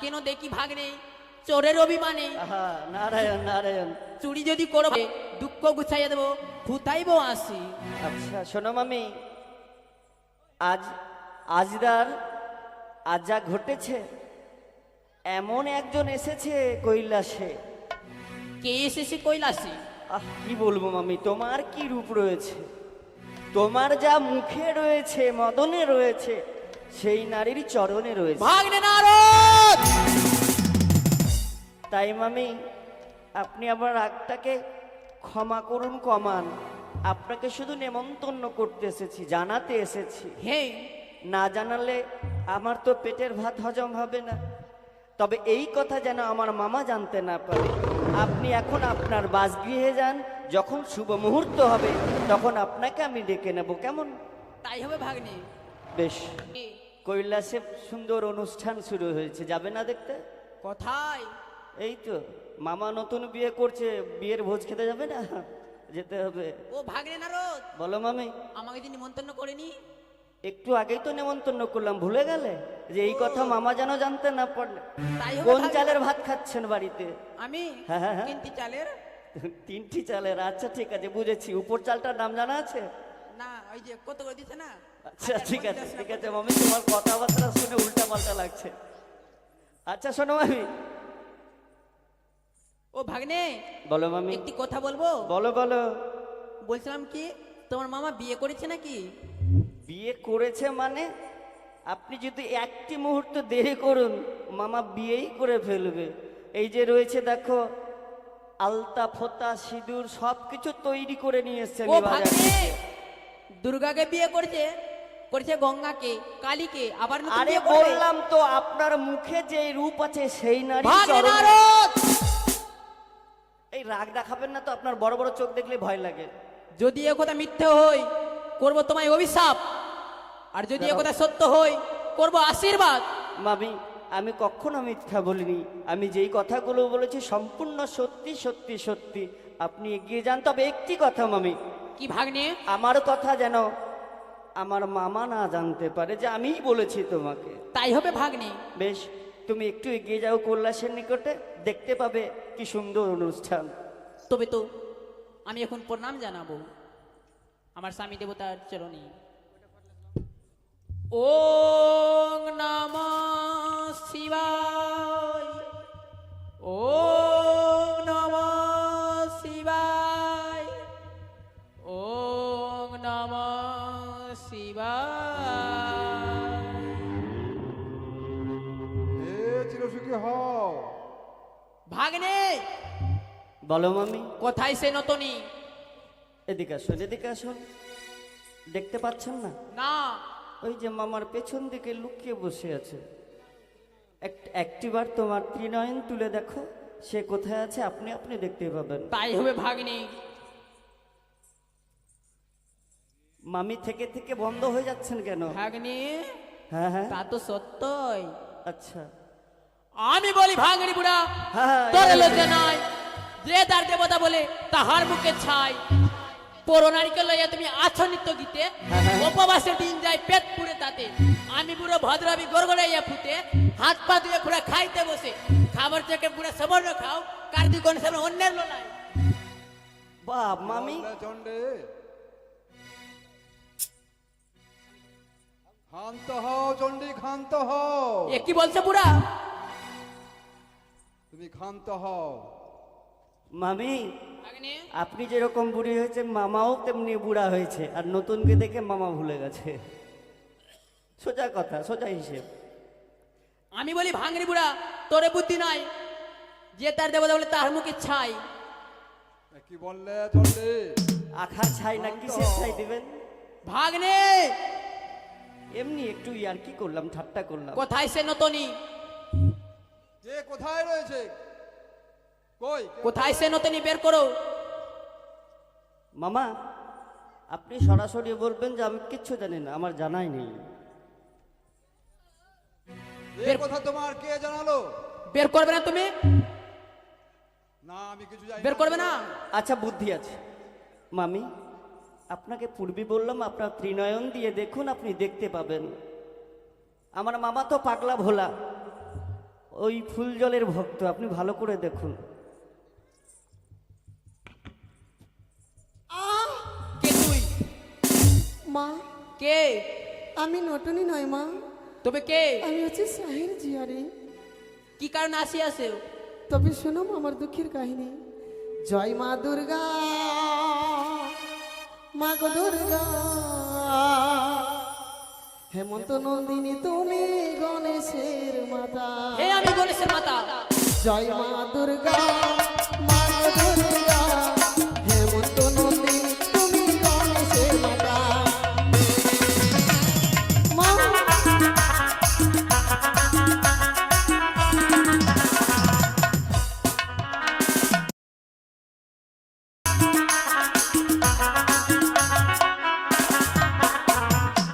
কেন দেখি ভাগ্নে চোরের অভিমানে নারায়ণ নারায়ণ। চুরি যদি করবে দুঃখ গুছাইয়া দেবো ফুটাইব আসি। আচ্ছা শোনো মামি, আজ যা ঘটেছে, এমন একজন এসেছে কৈলাসে। কে এসেছে কৈলাসে? কি বলবো মামি, তোমার কি রূপ রয়েছে, তোমার যা মুখে রয়েছে, মদনে রয়েছে, সেই নারীর চরণে রয়েছে। ভাগ্নে নারদ! তাই মামি, আপনি আবার রাগটাকে ক্ষমা করুন, কমান। আপনাকে শুধু নেমন্তন্ন করতে এসেছি, জানাতে এসেছি। হে, না জানালে আমার তো পেটের ভাত হজম হবে না। তবে এই কথা যেন আমার মামা জানতে না পারে। আপনি এখন আপনার বাসগৃহে যান, যখন শুভ মুহূর্ত হবে তখন আপনাকে আমি ডেকে নেব, কেমন? তাই হবে ভাগ্নে। বেশ। এ, কৈলাসে সুন্দর অনুষ্ঠান শুরু হয়েছে, যাবে না দেখতে? কোথায়? এই তো মামা নতুন বিয়ে করছে, বিয়ের ভোজ খেতে যাবে না? যেতে হবে। ও ভাগ্নে নারদ, বলো মামি। আমাকে যে নিমন্ত্রণ করেনি? একটু আগেই তো নেমন্তন্ন করলাম, ভুলে গেলে? যে এই কথা মামা যেন জানতে না পারলে। তাই হবে কোন ভাগ্নে। চালের ভাত খাচ্ছেন বাড়িতে? আমি হ্যাঁ, হ্যাঁ, হ্যাঁ। কিন্তি চালের। 3টি চালের? আচ্ছা ঠিক আছে, বুঝেছি। উপর চালটার নাম জানা আছে? না, ওই যে কত করে দিচ্ছে না। আচ্ছা ঠিক আছে ঠিক আছে মামি, তোমার কথাবার্তা শুনে উল্টা পাল্টা লাগছে। আচ্ছা শোনো মামি। ও ভাগ্নে, বলো মামি। একটি কথা বলবো? বলো বলো। বলছিলাম কি, তোমার মামা বিয়ে করেছে নাকি? বিয়ে করেছে মানে? আপনি যদি একটি মুহূর্ত দেরি করুন, মামা বিয়েই করে ফেলবে। এই যে রয়েছে দেখো, আলতা ফোতা সিঁদুর সবকিছু তৈরি করে নিয়ে এসছে ও আমি বাজার ভাগ্নে, থেকে। দুর্গাকে বিয়ে করেছে, করেছে গঙ্গাকে, কালীকে, আবার নতুন আরে বিয়ে করবে। বললাম তো, আপনার মুখে যে রূপ আছে সেই নারী ভাগ্নে চরণে। নারদ! এই রাগ দেখাবেন না তো, আপনার বড় বড় চোখ দেখলে ভয় লাগে। যদি এ কথা মিথ্যে হই করবো তোমায় অভিশাপ, আর যদি এ কথা সত্য হই করবো আশীর্বাদ। মামি, আমি কখনো মিথ্যা বলিনি। আমি যেই কথাগুলো বলেছি সম্পূর্ণ সত্যি সত্যি সত্যি। আপনি এগিয়ে যান। তবে একটি কথা মামি, কি ভাগ্নে? আমার কথা যেন আমার মামা না জানতে পারে যে আমিই বলেছি তোমাকে। তাই হবে ভাগ্নে। বেশ, তুমি একটু এগিয়ে যাও কৈলাসের নিকটে, দেখতে পাবে কি সুন্দর অনুষ্ঠান। তবে তো আমি এখন প্রণাম জানাবো আমার স্বামী দেবতার চরণে। ওং নমঃ শিবায়, ওং নমঃ শিবায়, ওং নমঃ শিবায়। হে চিরসুখী হও। ভাগ্নে, বলো মামি। কোথায় সে নতনী? এদিকে আসুন, এদিকে আসুন। দেখতে পাচ্ছেন না? না। ওই যে মামার পেছন দিকে লুকিয়ে বসে আছে। একটিবার তোমার ত্রিনয়ন তুলে দেখো, সে কোথায় আছে আপনি আপনি দেখতে পাবেন। তাই হবে ভাগ্নে। মামি থেকে থেকে বন্ধ হয়ে যাচ্ছেন কেন? ভাগ্নে, হ্যাঁ হ্যাঁ তা তো সত্যই। আচ্ছা। আমি বলি ভাগ্নি বুড়া, হ্যাঁ, তোর এই- লজ্জা নাই? যে তার দেবতা বলে তাহার মুখে ছাই। পরো নারীকে লইয়া তুমি আছো নিত্য গীতে, উপবাসের দিন যায় পেট পুড়ে তাতে। আমি বুড়ো ভদ্রাবি গড়গড়াইয়া ফুটে, হাত পা ধুয়ে পুরা খাইতে বসে। খাবার থেকে পুরা সবর্ণ খাও, কার্তিক গণেশ সামনে অন্যের লোনায়। বাপ মামি। চণ্ডে ক্ষান্ত হও, চণ্ডী ক্ষান্ত হও। এ কি বলছে বুড়া? তুমি ক্ষান্ত হও। মামি, ভাগ্নে, আপনি যেরকম বুড়ি হয়েছে মামাও তেমনি বুড়া হয়েছে, আর নতুনকে দেখে মামা ভুলে গেছে। সোজা কথা, সোজা হিসেব। আমি বলি ভাঙনি বুড়া, তোরে বুদ্ধি নাই? যে তার দেবতা বলে তার মুখে ছাই। এ কি বললে চণ্ডী? আখার ছাই না কিসের ছাই দিবেন? ভাগ্নে, এমনি একটু ইয়ার কি করলাম, ঠাট্টা করলাম। কোথায় সে নতনী? যে কোথায় রয়েছে? কই? কোথায় সে নতনী, বের করো। মামা, আপনি সরাসরি বলবেন যে আমি কিচ্ছু জানি না, আমার জানাই নেই। এ কথা তোমার কে জানালো? বের করবে না তুমি? না, আমি কিছু জানি বের করবে না? আচ্ছা বুদ্ধি আছে মামি। আপনাকে পূর্বে বললাম আপনার ত্রিনয়ন দিয়ে দেখুন, আপনি দেখতে পাবেন। আমার মামা তো পাগলা ভোলা, ওই ফুল জলের ভক্ত, আপনি ভালো করে দেখুন। কে তুই? মা, কে? আমি নটনি নয় মা, তবে কে? আমি হচ্ছে সাহির জিয়ারি। কি কারণ আসি আসে? তবে শোনো মা, আমার দুঃখের কাহিনী। জয় মা দুর্গা, মা গো দুর্গা, হেমন্ত নন্দিনী তুমি গণেশের মাতা। হে আমি গণেশের মাতা। জয় মা দুর্গা, মা গো দুর্গা, হেমন্ত নন্দিনী তুমি গণেশের মাতা। মা,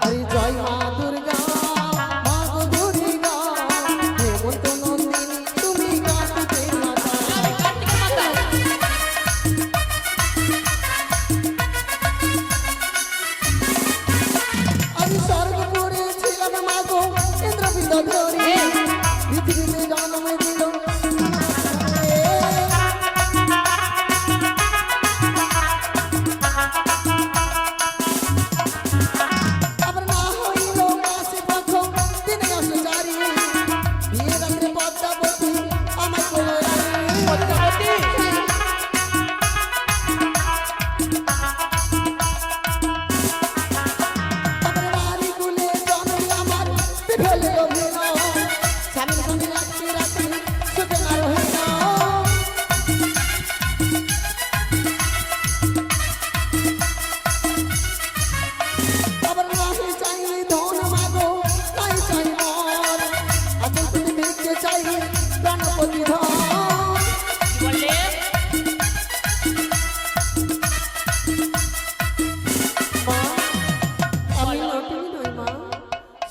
আরে জয় মা দুর্গা, মা গো দুর্গা, হেমন্ত নন্দিনী তুমি কার্তিকের মাতা। আমি কার্তিকের মাতা। আমি স্বর্গ করেছিলাম মা গো ইন্দ্রবিন্দ ধরি, পৃথিবীতে জন্ম দিল আবার না হইল মাসে প্রথম দিনে আসে চারি, বিয়ে রাত্রে পদ্মাবতী আমার কোলে রানী। পদ্মাবতী। আবার নারী কুলে জননী আমার বিফলে রহিল, স্বামীর সঙ্গে রাত্রি রাত্রি সুখে না রহিল। আবার নাহি চাই ধন মাগো, নাই চাই মন, আচল তুমি দেখতে চাই প্রাণপতি ধন। কি বললে? মা, আমি নটনি নই মা,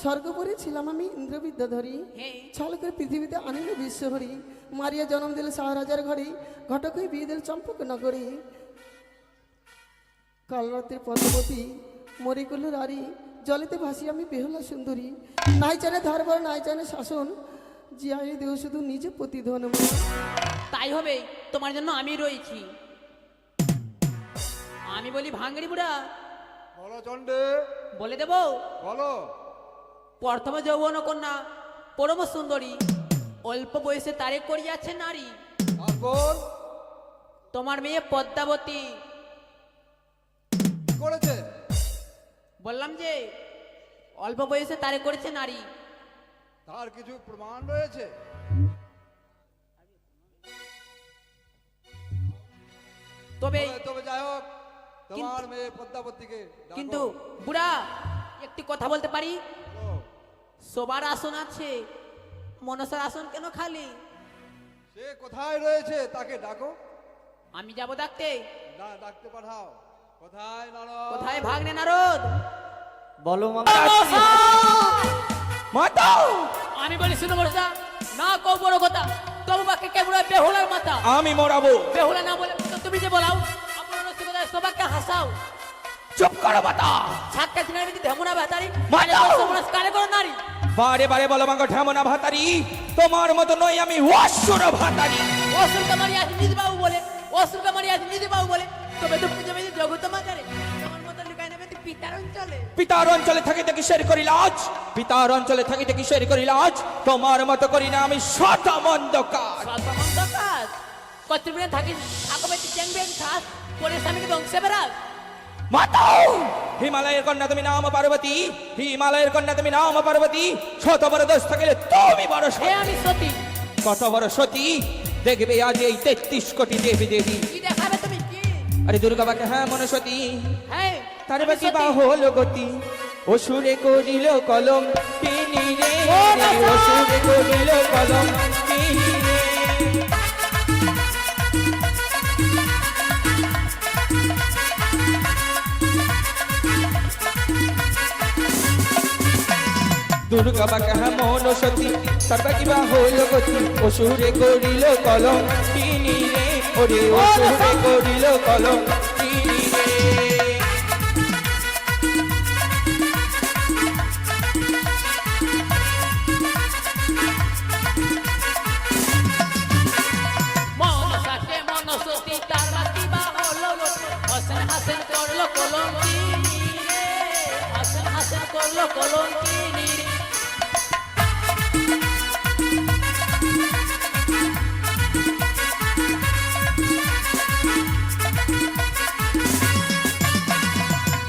স্বর্গপুরে ছিলাম আমি ইন্দ্রবিদ্যাধরী। হ্যাঁ। ছলকে পৃথিবীতে আনিল বিশ্বহরি, মারিয়া জন্ম দিল শাহরাজার ঘরে, ঘটক হয়ে বিয়ে দিল চম্পক নগরী। কাল রাত্রে পদ্মবতী মরি করল রারি, জলেতে ভাসি আমি বেহুলা সুন্দরী। নাই জানে ধারবার, নাই জানে শাসন, জিয়াই দেহ শুধু নিজে প্রতিধন। মা, তাই হবে, তোমার জন্য আমি রয়েছি। আমি বলি ভাঙড়ি বুড়া, বলো চন্ডে, বলে দেব। বলো। প্রথম যৌবন কন্যা পরম সুন্দরী, অল্প বয়সে তারে করিয়াছে নারী। তারপর তোমার মেয়ে পদ্মাবতী। কি করেছে? বললাম যে অল্প বয়সে তারে করেছে নারী। তার কিছু প্রমাণ রয়েছে? তবে তবে যাই হোক, তোমার মেয়ে পদ্মাবতীকে ডাকো। কিন্তু বুড়া একটি কথা বলতে পারি? বলো। সবার আসন আছে, মনসার আসন কেন খালি? সে কোথায় রয়েছে তাকে ডাকো। আমি যাব ডাকতে। ডাকতে পাঠাও। কোথায় নারদ? কোথায় ভাগ্নে নারদ? বলো মামা। মাতা আমি বলি শুনো মনসা, না কও বড় কথা, তবু বাকি কেমন বেহুলার মাথা। আমি মরাবো। বেহুলা না বলে তো তুমি যে বলাও, আপনার রসিকতায় সবাইকে হাসাও। চুপ করো মাতা। ছাটকা চিনার ভিতরে ধেমনা ভাতারি, মাতা! কালে করো নারী। বারে বারে বলো মাগো ঠেমনা ভাতারি, তোমার মতো নই আমি অসুর ভাতারি। অসুরকে মারি আজ নিজ বাবু বলে, অসুরকে মারি আজ নিজ বাবু বলে, তবে তো পুজো বেদি জগত মাতারে তোমার মতো লুকায় নেবে তুই পিতার অঞ্চলে। পিতার অঞ্চলে থাকিতে কিসের করি লাজ, পিতার অঞ্চলে থাকিতে কিসের করি লাজ, তোমার মতো করি না আমি শত মন্দ কাজ। সর্বমন্দ কাজ কর্তৃপক্ষে থাকিস, থাকবে চেংবেন খাস পরে স্বামীকে বংশে বেড়াস। মাতা হিমালয়ের কন্যা তুমি নাম পার্বতী, হিমালয়ের কন্যা তুমি নাম পার্বতী, শত বড় দোষ থাকিলে তুমি বড় হে সতী। আমি সতী। কত বড় সতী দেখবে আজ এই 33 কোটি দেবী দেবী। কি দেখাবে তুমি কি? আরে দুর্গা বাকে হ্যাঁ মনসতী, হ্যাঁ তার আমি বাকি সতী। বা হলো গতি, অসুরে করিল কলম তিনি রে, ও বাবা! অসুরে করিল কলম তিনি রে। দুর্গা বাকে হ্যাঁ মনসতী, তার বাকি বা হলো গতি, অসুরে করিল কলম তিনি রে, ওরে অসুরে করিল কলম তিনি রে। কলঙ্কিনী রে।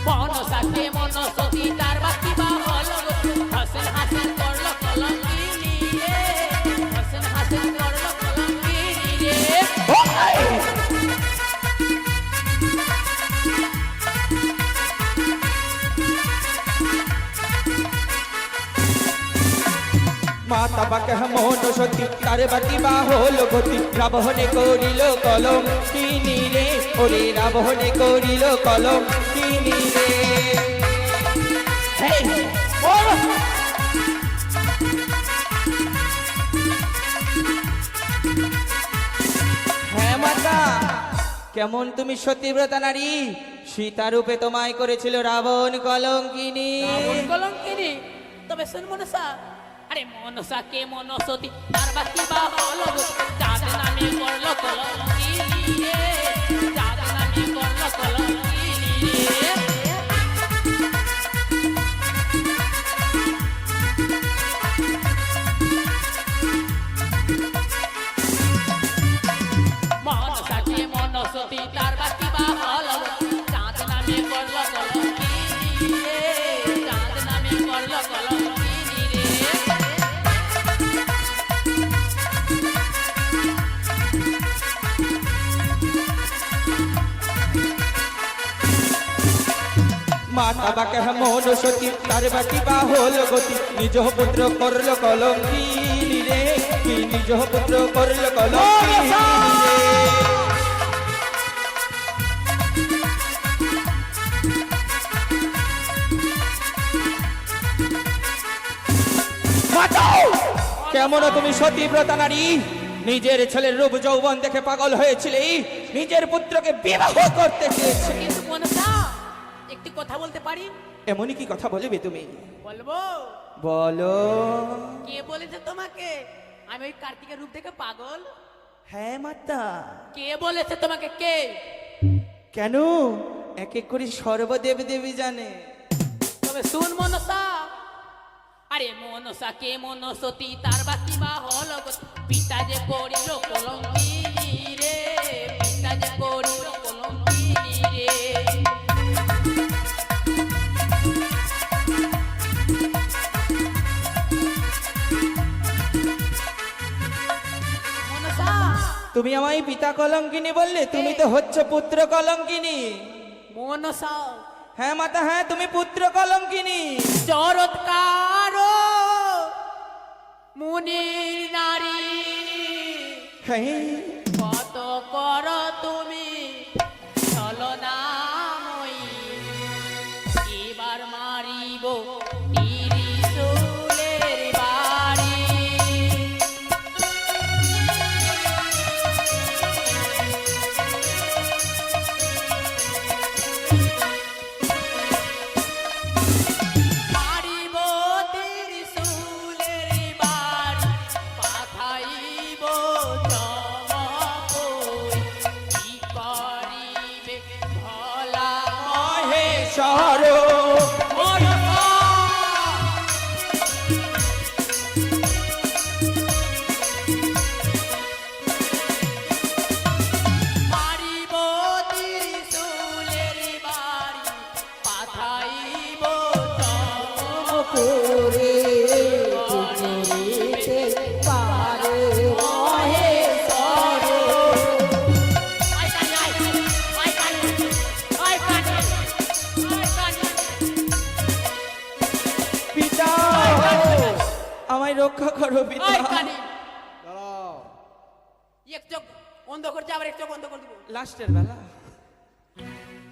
মনসাকে মনসতী তার বাকি বা হলো হাসেন হাসেন করলো কলঙ্কিনী রে, হাসেন হাসেন করলো কলঙ্কিনী রে। মাতা বাকে মন সতী তার বাকি বা হল গতি রাবণে করিল কলম কিনি রে ওরে রাবণে করিল কলম কিনি রে হেই, ওর! হ্যাঁ মাতা, কেমন তুমি সতীব্রতা নারী, সীতারূপে তোমায় করেছিল রাবণ কলঙ্কিনী। রাবণ কলঙ্কিনী, তবে শোন মনসা, আরে মনসাকে মনসতী তার বাকি বা হলো চাঁদ নামে করলো কলঙ্কিনী রে, চাঁদ নামে করলো কলঙ্কিনী রে। মনসাকে মনসতী তার বাকি বা হলো চাঁদ নামে করলো কলঙ্কিনী রে, চাঁদ নামে করলো কলঙ্কিনী রে। মাতা বাকে মন সতী তার বাকি বা হল গতি নিজ পুত্র করল কলঙ্কিনী রে, কি নিজ পুত্র করল কলঙ্কিনী রে। কেমন তুমি সতীব্রতা নারী, নিজের ছেলের রূপ যৌবন দেখে পাগল হয়েছিলে, নিজের পুত্রকে বিবাহ করতে চেয়েছে। কিন্তু মনসা, একটি কথা বলতে পারি? এমনই কি কথা বলবে তুমি? বলবো? বলো। কে বলেছে তোমাকে আমি ওই কার্তিকের রূপ দেখে পাগল? হ্যাঁ মাতা। কে বলেছে তোমাকে? কে? কেন? এক এক করে সর্বদেব দেবী জানে। তবে শুন মনসা, আরে মনসা কে মনসতী তার বাকি বা হলো পিতা যে করিল কলঙ্কিনী রে, পিতা যে করিল কলঙ্কিনী রে। মনসা, তুমি আমায় পিতা কলঙ্কিনী বললে, তুমি তো হচ্ছে পুত্র কলঙ্কিনী। মনসা হ্যাঁ মাতা, হ্যাঁ তুমি পুত্র কলঙ্কিনী। চরৎকার মুনির নারী, হ্যাঁ, কত কর তুমি ছলনাময়ী, এবার মারিব ত্রিশূলের বাড়ি। মারিব ত্রিশূলের বাড়ি, পাঠাইব চমকই, কি করিবে ভোলা মহেশ্বর। মনসা। মারিব ত্রিশূলের বাড়ি, পাঠাইব করে পুকুরিতে পারে মহেশ্বর। পিতা, আমায় রক্ষা করো পিতা। দাঁড়াও, এক চোখ বন্ধ করছে, আবার এক চোখ বন্ধ করে দিব। লাস্টের বেলা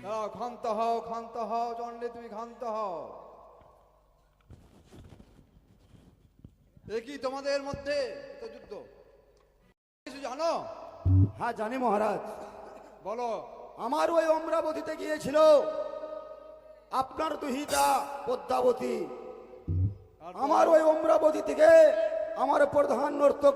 দাঁড়াও, ক্ষান্ত হও চন্ডে, তুমি ক্ষান্ত হও। দেখি তোমাদের মধ্যে তো যুদ্ধ কিছু জানো? হ্যাঁ জানি মহারাজ। বলো। আমার ওই অমরাবতীতে গিয়েছিল আপনার দুহিতা পদ্মাবতী। আমার ওই অমরাবতী থেকে আমার প্রধান নর্তক